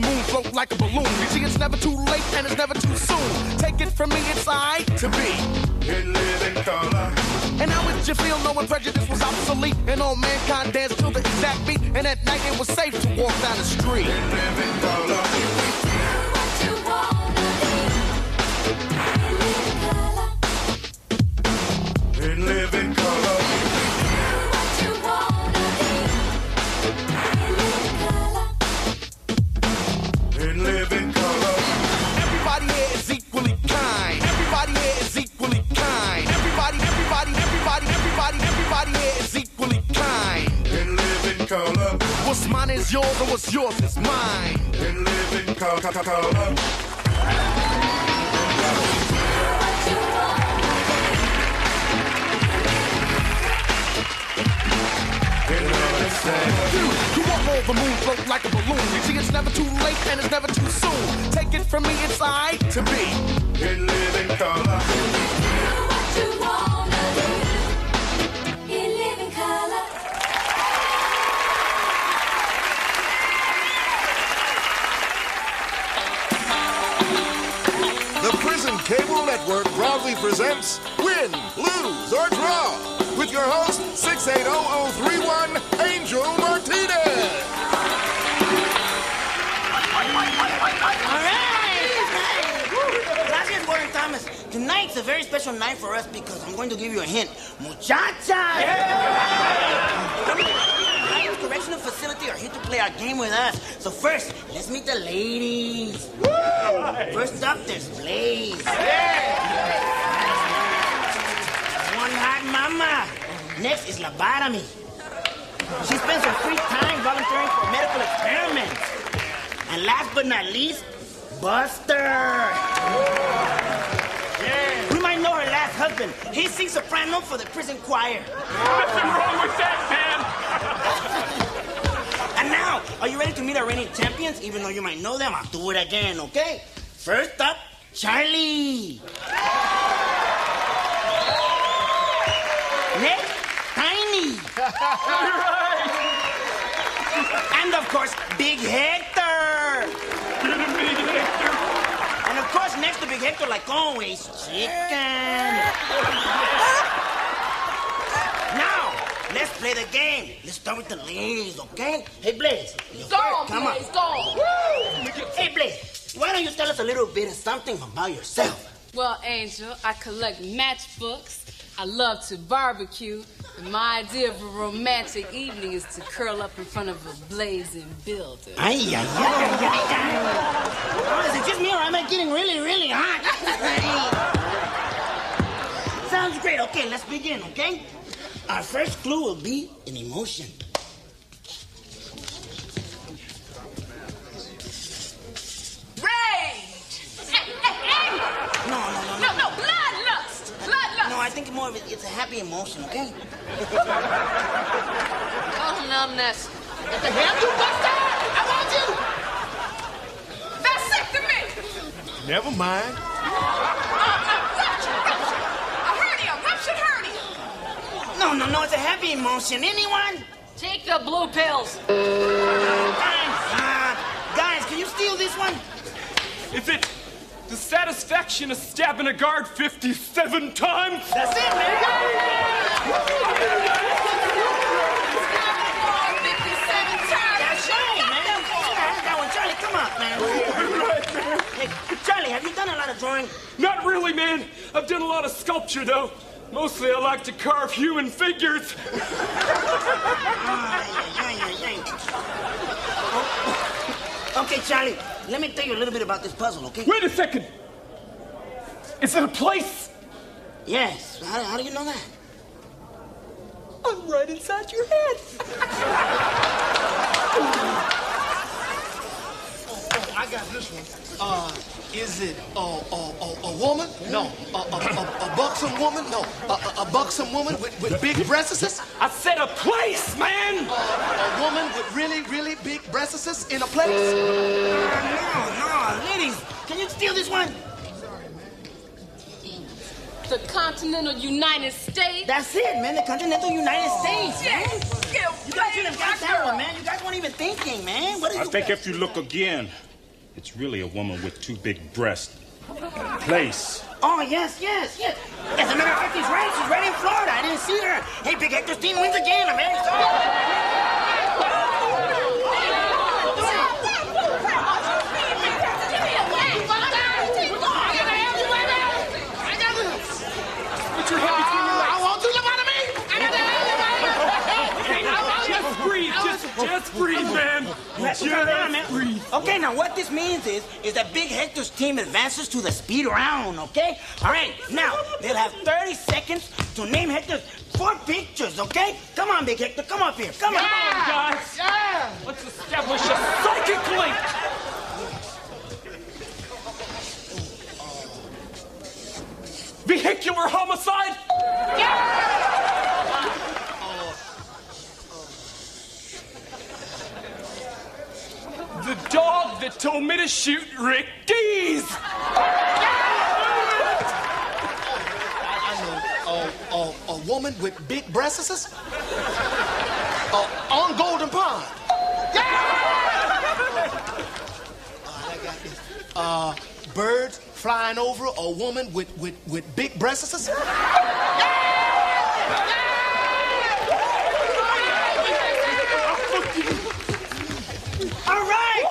the moon float like a balloon. You see, it's never too late and it's never too soon. Take it from me, it's I to be. It live in color. And how would you feel knowing prejudice was obsolete? And all mankind danced to the exact beat. And at night it was safe to walk down the street. It live in color. It live in color. It live in color. Everybody here is equally kind. Everybody here is equally kind. Everybody here is equally kind. It live in color. What's mine is yours and what's yours is mine. It live in color. You won't hold the moon float like a balloon. You see, it's never too late and it's never too soon. Take it from me, it's I to be. It live in color. The Prison Cable Network proudly presents Win, Lose, or Draw with your host, 680031, Angel Martinez. All right. Gracias, Warren Thomas. Tonight's a very special night for us because I'm going to give you a hint. Muchachas! Lions Correctional Facility are here to play our game with us. So first, let's meet the ladies. First up, there's Blaze. One hot mama. Next is Lobotomy. She spends her free time volunteering for medical experiments. And last but not least, Buster. We might know her last husband. He sings soprano for the prison choir. Nothing wrong with that, man. And now, are you ready to meet our reigning champions? Even though you might know them, I'll do it again, okay? First up, Charlie. Next, Tiny. You're right. And of course, Big Hector. You're the Big Hector. And of course, next to Big Hector, like always, Chicken. Now, let's play the game. Let's start with the ladies, okay? Hey, Blaze. Go, Come on. Blaze, go. Hey, Blaze, why don't you tell us a little bit of something about yourself? Well, Angel, I collect matchbooks. I love to barbecue. And my idea of a romantic evening is to curl up in front of a blazing building. Ay. Oh, is it just me or am I getting really, really hot? Sounds great. Okay, let's begin, okay? Our first clue will be an emotion. Rage! No, bloodlust! Bloodlust! No, I think more of it's a happy emotion, okay? Oh, numbness. What the hell, you Buster? I want you! Vasectomy! Never mind. Ruptured hernia! No, it's a happy emotion. Anyone? Take the blue pills. Guys, can you steal this one? Is it the satisfaction of stabbing a guard 57 times? That's it, man. 57 times. That's right, man. That one, Charlie, come on, man. Hey, Charlie, have you done a lot of drawing? Not really, man. I've done a lot of sculpture, though. Mostly I like to carve human figures. Okay, Charlie, let me tell you a little bit about this puzzle, okay? Wait a second. Is it a place? Yes. How do you know that? I'm right inside your head. I got this one. Is it a woman? No. A buxom woman? No. A buxom woman with big breasts? I said a place, man. A woman with really big breasts in a place? No, ladies, can you steal this one? The continental United States. That's it, man. The continental United States, man. Yes. You guys should have got that one, man. You guys weren't even thinking, man. What is I think if you look again, it's really a woman with two big breasts. Place. Oh, yes. As a matter of fact, she's right in Florida. I didn't see her. Hey, Big Hector's team wins again. I'm very sorry. Put your hand between your legs. I want to lobotomy. Just breathe, man. Just breathe. Okay, now what this means is that Big Hector's team advances to the speed round, okay? All right, now they'll have 30 seconds to name Hector's 4 pictures, okay? Come on, Big Hector, come up here. Come on. Come on, guys. Yeah. Let's establish a psychic link. Vehicular homicide? The dog that told me to shoot Rick Dees. A woman with big breasts? On Golden Pond. Birds flying over a woman with big breasts? All right.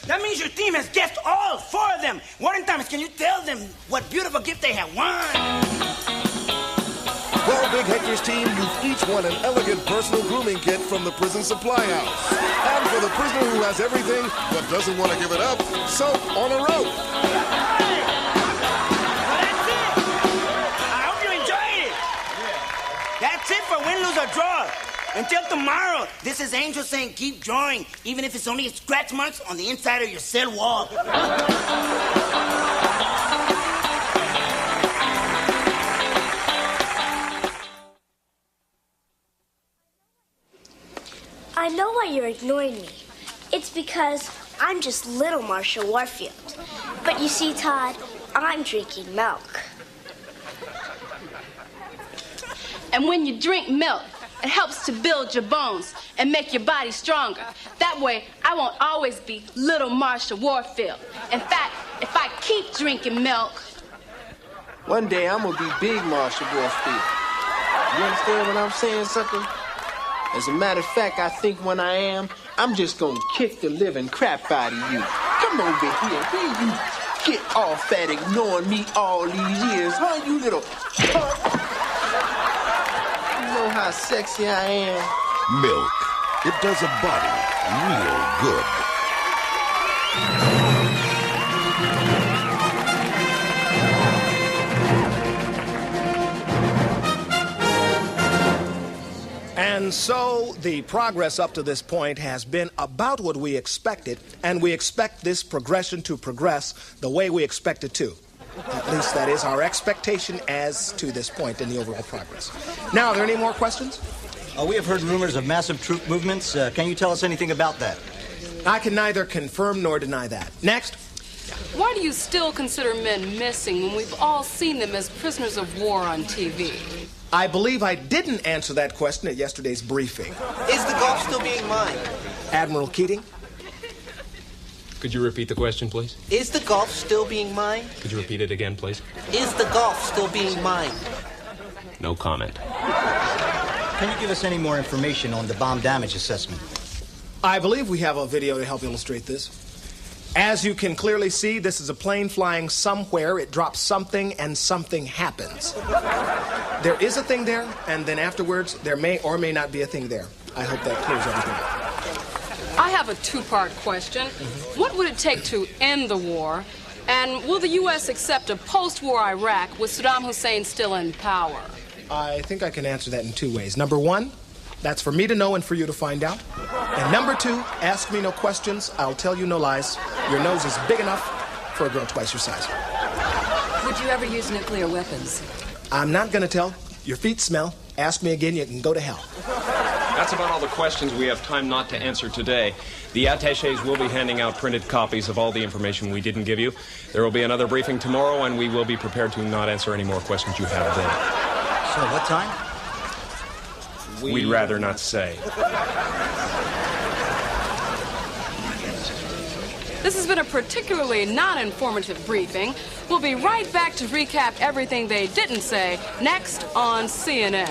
That means your team has guessed all 4 of them. Warren Thomas, can you tell them what beautiful gift they have won? Well, Big Hector's team, you've each won an elegant personal grooming kit from the prison supply house. And for the prisoner who has everything but doesn't want to give it up, soap on a rope. Well, that's it. I hope you enjoyed it. That's it for win, lose, or draw. Until tomorrow, this is Angel saying keep drawing, even if it's only scratch marks on the inside of your cell wall. I know why you're ignoring me. It's because I'm just little Marsha Warfield. But you see, Todd, I'm drinking milk. And when you drink milk, it helps to build your bones and make your body stronger. That way, I won't always be little Marsha Warfield. In fact, if I keep drinking milk... One day, I'm gonna be big Marsha Warfield. You understand what I'm saying, sucker? As a matter of fact, I think when I am, I'm just gonna kick the living crap out of you. Come over here. Here you get off at ignoring me all these years, huh, you little... You know how sexy I am? Milk. It does a body real good. And so the progress up to this point has been about what we expected, and we expect this progression to progress the way we expect it to. At least that is our expectation as to this point in the overall progress. Now, are there any more questions? We have heard rumors of massive troop movements. Can you tell us anything about that? I can neither confirm nor deny that. Next. Why do you still consider men missing when we've all seen them as prisoners of war on TV? I believe I didn't answer that question at yesterday's briefing. Is the Gulf still being mined? Admiral Keating? Could you repeat the question, please? Is the Gulf still being mined? Could you repeat it again, please? Is the Gulf still being mined? No comment. Can you give us any more information on the bomb damage assessment? I believe we have a video to help illustrate this. As you can clearly see, this is a plane flying somewhere. It drops something, and something happens. There is a thing there, and then afterwards, there may or may not be a thing there. I hope that clears everything up. I have a 2-part question. What would it take to end the war? And will the U.S. accept a post-war Iraq with Saddam Hussein still in power? I think I can answer that in 2 ways. Number 1, that's for me to know and for you to find out. And number 2, ask me no questions. I'll tell you no lies. Your nose is big enough for a girl twice your size. Would you ever use nuclear weapons? I'm not going to tell. Your feet smell. Ask me again, you can go to hell. That's about all the questions we have time not to answer today. The attachés will be handing out printed copies of all the information we didn't give you. There will be another briefing tomorrow, and we will be prepared to not answer any more questions you have then. So, what time? we'd rather not say. This has been a particularly non-informative briefing. We'll be right back to recap everything they didn't say next on CNN.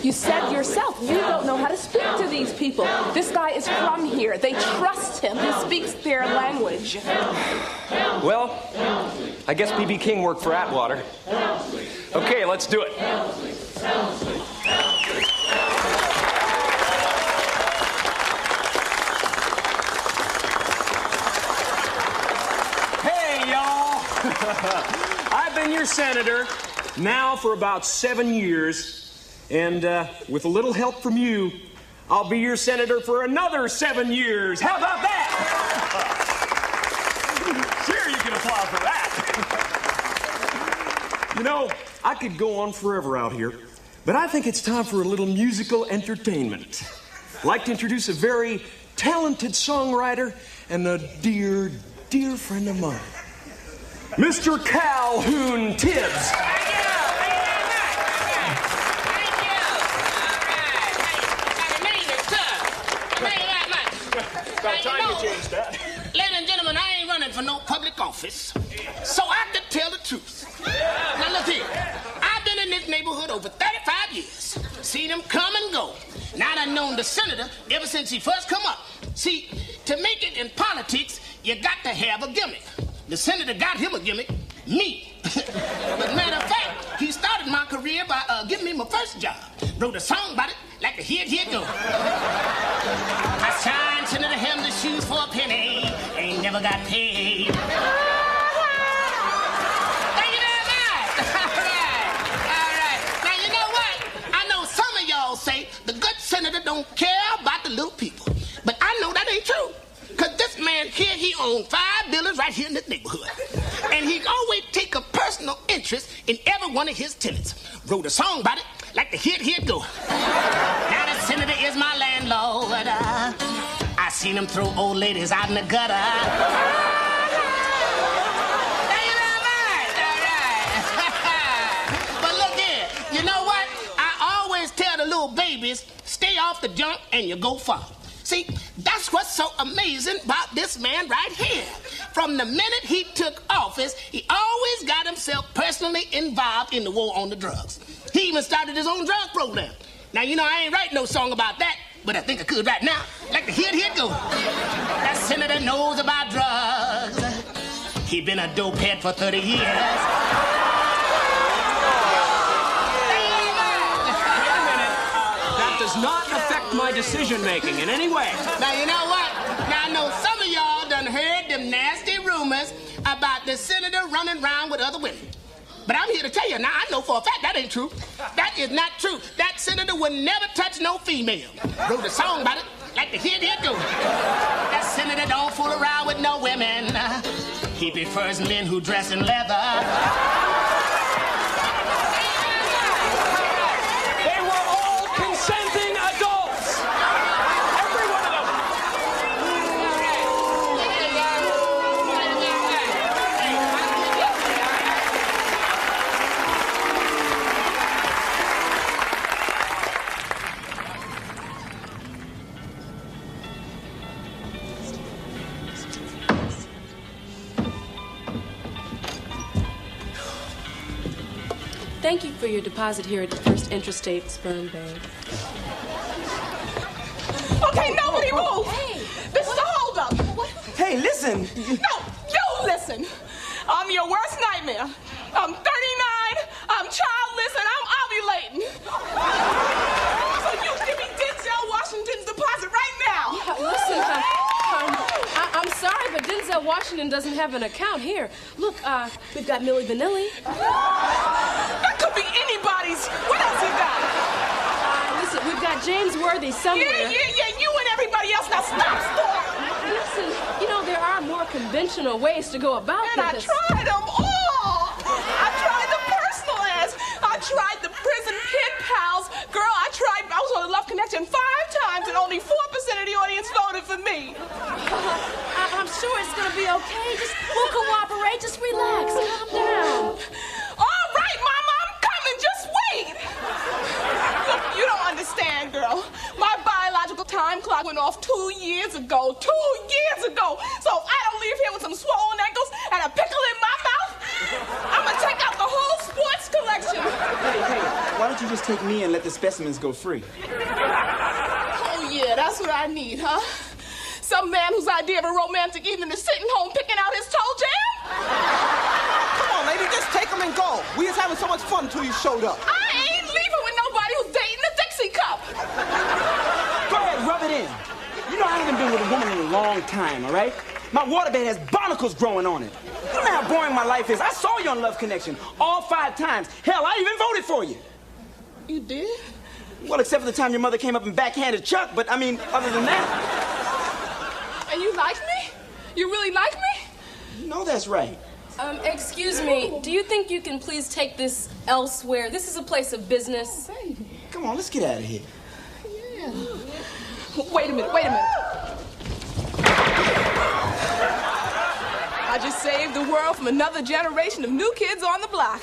You said yourself, you don't know how to speak to these people. This guy is from here. They trust him. He speaks their language. Well, I guess B.B. King worked for Atwater. Okay, let's do it. Hey, y'all. I've been your senator now for about 7 years. And with a little help from you, I'll be your senator for another 7 years. How about that? Sure, you can applaud for that. You know, I could go on forever out here, but I think it's time for a little musical entertainment. I'd like to introduce a very talented songwriter and a dear, dear friend of mine, Mr. Calhoun Tibbs. Ladies and gentlemen, I ain't running for no public office, so I can tell the truth. Now look here, I've been in this neighborhood over 35 years, seen him come and go. Now I've known the senator ever since he first come up. See, to make it in politics, you got to have a gimmick. The senator got him a gimmick, me. But matter of fact, he started my career by giving me my first job. Wrote a song about it, like the here go. I signed Senator Hamlin's shoes for a penny, ain't never got paid. Thank you very much. All right. Now, you know what? I know some of y'all say the good senator don't care about the little people. But I know that ain't true. Because this man here, he owns 5 buildings right here in this neighborhood. And he always take a personal interest in every one of his tenants. Wrote a song about it, like the here go. Now the senator is my landlord. I seen him throw old ladies out in the gutter. Thank you very much. All right. But look here, you know what? I always tell the little babies, stay off the junk and you go far. See, that's what's so amazing about this man right here. From the minute he took office, he always got himself personally involved in the war on the drugs. He even started his own drug program. Now, you know, I ain't writing no song about that, but I think I could right now. Like the here go. That senator knows about drugs. He been a dope head for 30 years. Does not affect my decision-making in any way. Now, you know what? Now, I know some of y'all done heard them nasty rumors about the senator running around with other women. But I'm here to tell you, now, I know for a fact that ain't true. That is not true. That senator would never touch no female. Wrote a song about it, like the here go. That senator don't fool around with no women. He prefers men who dress in leather. Consenting adults. Every one of them. Thank you for your deposit here at the First Interstate Sperm Bank. Okay, nobody move. Hey, this is a holdup. Hey, listen. No, you listen. I'm your worst nightmare. I'm 39, I'm childless, and I'm ovulating. So you give me Denzel Washington's deposit right now. Denzel Washington doesn't have an account here. Look, we've got Milli Vanilli. That could be anybody's. What else you got? Listen, we've got James Worthy somewhere. Yeah, you and everybody else. Now stop. Listen, you know, there are more conventional ways to go about And this. I tried them all. I tried the personal ads. I tried the prison pen pals. Girl, I was on the Love Connection 5 times and only 4% of the audience voted for me. I'm sure it's going to be okay. We'll cooperate. Just relax. Calm down. All right, Mama, I'm coming. Just wait. Look, you don't understand, girl. My biological time clock went off 2 years ago. 2 years ago. So if I don't leave here with some swollen ankles and a pickle in my mouth, I'm going to take out the whole sports collection. Hey, why don't you just take me and let the specimens go free? Oh, yeah, that's what I need, huh? Some man whose idea of a romantic evening is sitting home picking out his toe jam? Come on, lady, just take them and go. We was having so much fun until you showed up. I ain't leaving with nobody who's dating a Dixie cup. Go ahead, rub it in. You know, I haven't been with a woman in a long time, all right? My waterbed has barnacles growing on it. You know how boring my life is. I saw you on Love Connection all 5 times. Hell, I even voted for you. You did? Well, except for the time your mother came up and backhanded Chuck, but I mean, other than that. And you like me? You really like me? No, that's right. Excuse me. Do you think you can please take this elsewhere? This is a place of business. Come on, let's get out of here. Yeah. Wait a minute. I just saved the world from another generation of new kids on the block.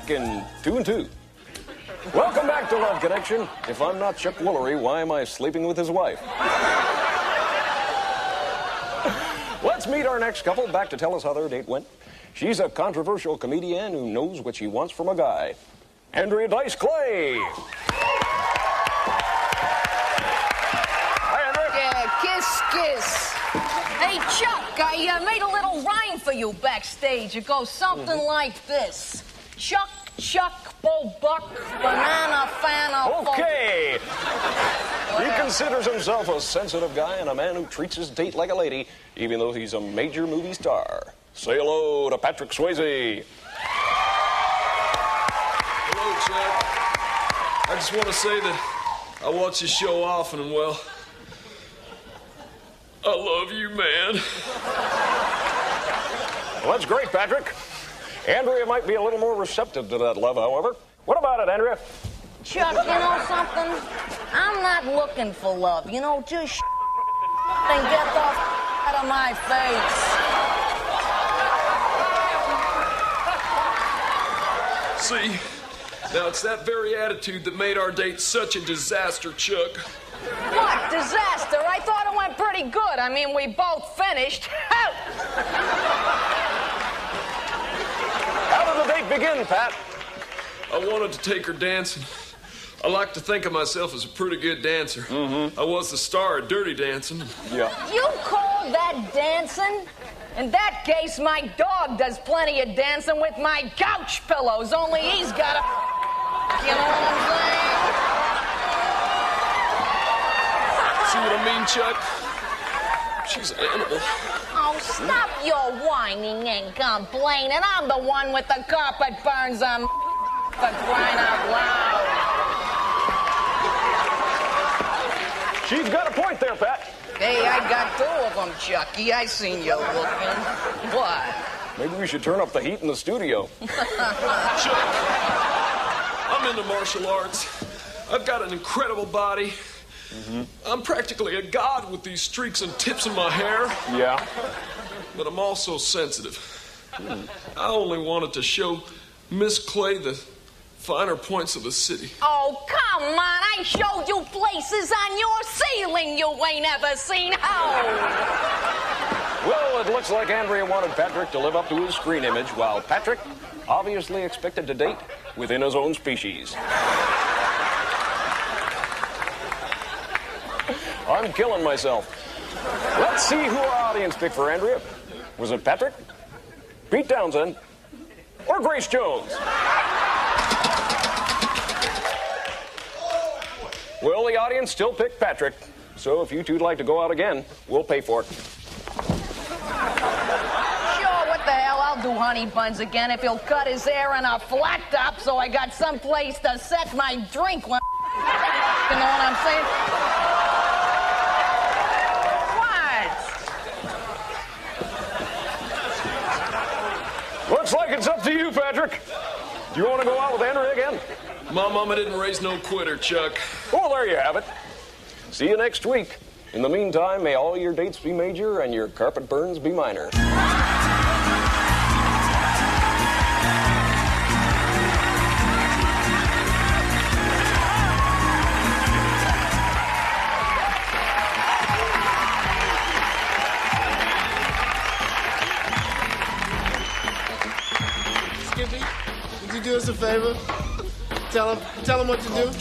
In 2 and 2. Welcome back to Love Connection. If I'm not Chuck Woolery, why am I sleeping with his wife? Let's meet our next couple back to tell us how their date went. She's a controversial comedian who knows what she wants from a guy. Andrea Dice Clay. Hi, Andrea. Yeah, kiss. Hey, Chuck, I made a little rhyme for you backstage. It goes something like this. Chuck, Buck, banana, fan, Okay. He considers himself a sensitive guy and a man who treats his date like a lady, even though he's a major movie star. Say hello to Patrick Swayze. Hello, Chuck. I just want to say that I watch your show often, and well, I love you, man. Well, that's great, Patrick. Andrea might be a little more receptive to that love, however. What about it, Andrea? Chuck, you know something? I'm not looking for love. You know, just and get the out of my face. See, now it's that very attitude that made our date such a disaster, Chuck. What disaster? I thought it went pretty good. I mean, we both finished. How did the date begin, Pat? I wanted to take her dancing. I like to think of myself as a pretty good dancer. I was the star of Dirty Dancing. Yeah. You call that dancing? In that case, my dog does plenty of dancing with my couch pillows, only he's got a... You know what I'm saying? See what I mean, Chuck? She's an animal. Oh, stop your whining and complaining. I'm the one with the carpet burns on for crying out loud. She's got a point there, Pat. Hey, I got 2 of them, Chucky. I seen you looking. What? Maybe we should turn up the heat in the studio. Chuck, I'm into martial arts. I've got an incredible body, I'm practically a god with these streaks and tips in my hair. Yeah. But I'm also sensitive. I only wanted to show Miss Clay the finer points of the city. Oh, come on. I showed you places on your ceiling you ain't ever seen. Oh. Well, it looks like Andrea wanted Patrick to live up to his screen image, while Patrick obviously expected to date within his own species. I'm killing myself. Let's see who our audience picked for Andrea. Was it Patrick, Pete Townsend, or Grace Jones? Well, the audience still picked Patrick. So if you two'd like to go out again, we'll pay for it. Sure, what the hell? I'll do honey buns again if he'll cut his hair on a flat top so I got someplace to set my drink when you know what I'm saying? What? Looks like it's up to you, Patrick. Do you want to go out with Andrea again? My mama didn't raise no quitter, Chuck. Well, there you have it. See you next week. In the meantime, may all your dates be major and your carpet burns be minor. Skippy, would you do us a favor? Tell him what to do.